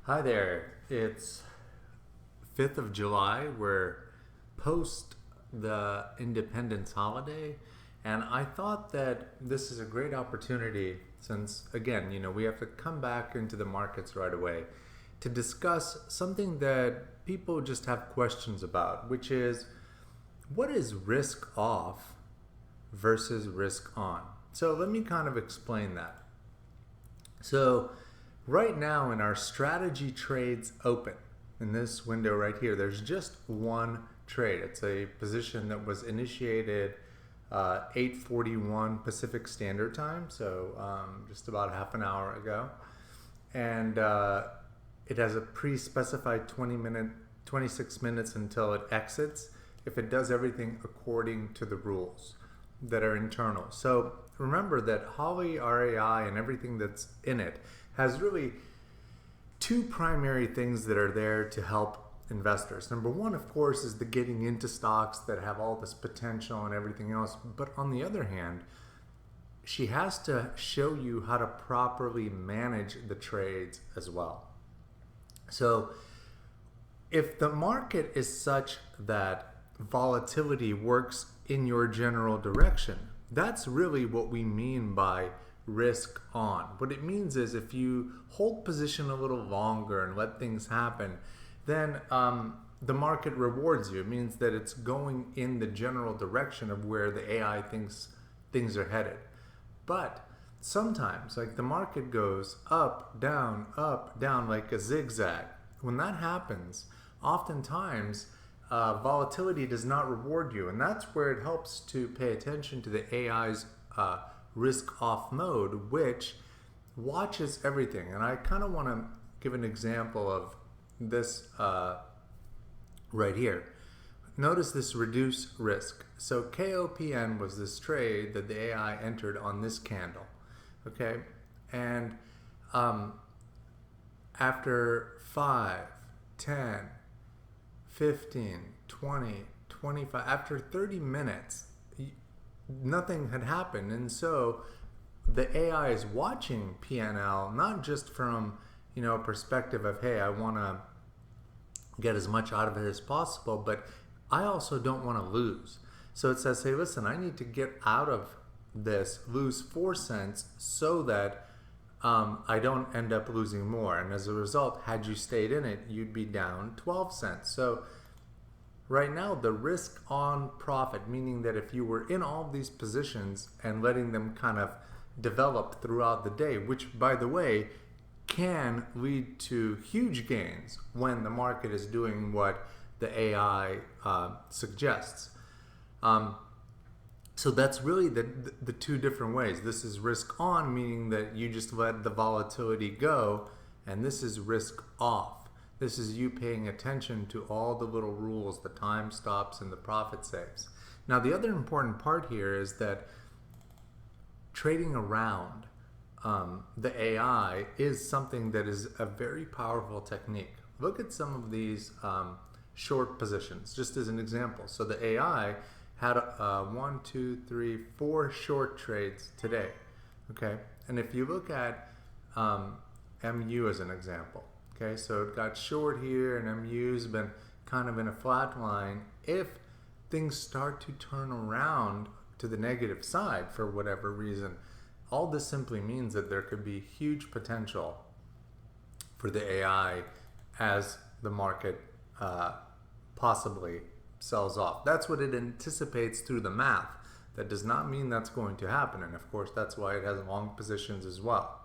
Hi there. It's 5th of July. We're post the Independence holiday, and I thought that this is a great opportunity since, again, we have to come back into the markets right away to discuss something that people just have questions about, which is what is risk off versus risk on? So let me kind of explain that. So right now in our strategy trades open, in this window right here, there's just one trade. It's a position that was initiated 8:41 Pacific Standard Time, so just about half an hour ago. And it has a pre-specified 26 minutes until it exits if it does everything according to the rules that are internal. So remember that Holly RAI and everything that's in it has really two primary things that are there to help investors. Number one, of course, is the getting into stocks that have all this potential and everything else. But on the other hand, she has to show you how to properly manage the trades as well. So if the market is such that volatility works in your general direction, that's really what we mean by risk on. What it means is if you hold position a little longer and let things happen, then the market rewards you. It means that it's going in the general direction of where the AI thinks things are headed. But sometimes, like, the market goes up, down, like a zigzag. When that happens, oftentimes volatility does not reward you, and that's where it helps to pay attention to the AI's risk off mode, which watches everything. And I kind of want to give an example of this right here. Notice this reduce risk. So KOPN was this trade that the AI entered on this candle, okay? And after 5, 10, 15, 20, 25, after 30 minutes, nothing had happened. And so the AI is watching PNL, not just from, a perspective of, hey, I want to get as much out of it as possible, but I also don't want to lose. So it says, hey, listen, I need to get out of this, lose 4 cents so that I don't end up losing more. And as a result, had you stayed in it, you'd be down 12 cents. So right now, the risk on profit, meaning that if you were in all these positions and letting them kind of develop throughout the day, which, by the way, can lead to huge gains when the market is doing what the AI suggests. So that's really the two different ways. This is risk on, meaning that you just let the volatility go, and this is risk off. This is you paying attention to all the little rules, the time stops and the profit saves. Now, the other important part here is that trading around the AI is something that is a very powerful technique. Look at some of these short positions, just as an example. So the AI had 1, 2, 3, 4 short trades today, okay? And if you look at MU as an example, okay, so it got short here and MU's been kind of in a flat line. If things start to turn around to the negative side for whatever reason, all this simply means that there could be huge potential for the AI as the market possibly sells off. That's what it anticipates through the math. That does not mean that's going to happen, and of course that's why it has long positions as well.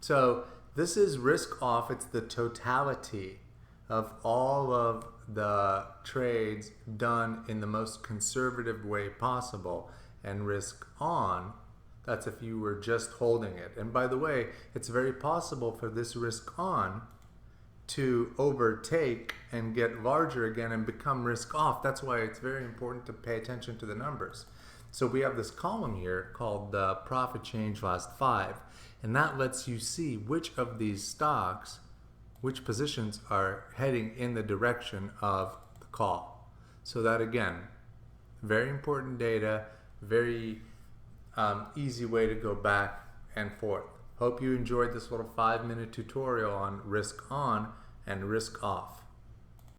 So this is risk off. It's the totality of all of the trades done in the most conservative way possible. And risk on, that's if you were just holding it. And by the way, it's very possible for this risk on to overtake and get larger again and become risk off. That's why it's very important to pay attention to the numbers. So we have this column here called the profit change last 5, and that lets you see which of these stocks, which positions are heading in the direction of the call. So that, again, very important data, very easy way to go back and forth. Hope you enjoyed this little 5-minute tutorial on risk on and risk off.